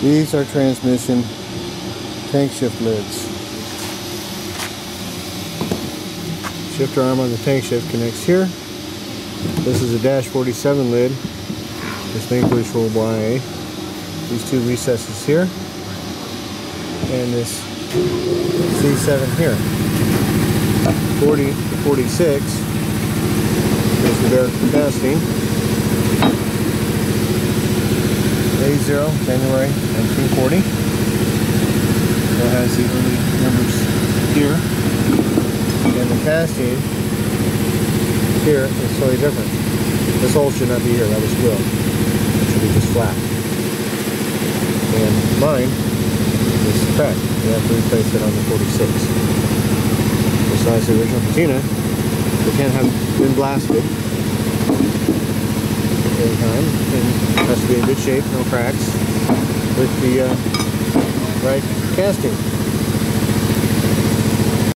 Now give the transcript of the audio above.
These are transmission tank shift lids. Shifter arm on the tank shift connects here. This is a dash 47 lid. This main control YA. These two recesses here. And this C7 here. 40 to 46 is the bare casting. A0, January 1940. It has the early numbers here. And the casting here is totally different. This hole should not be here, that was drilled. It should be just flat. And mine is cracked. You have to replace it on the 46. Besides the original patina, it can't have been blasted at any time. It has to be in good shape, no cracks, with the right casting.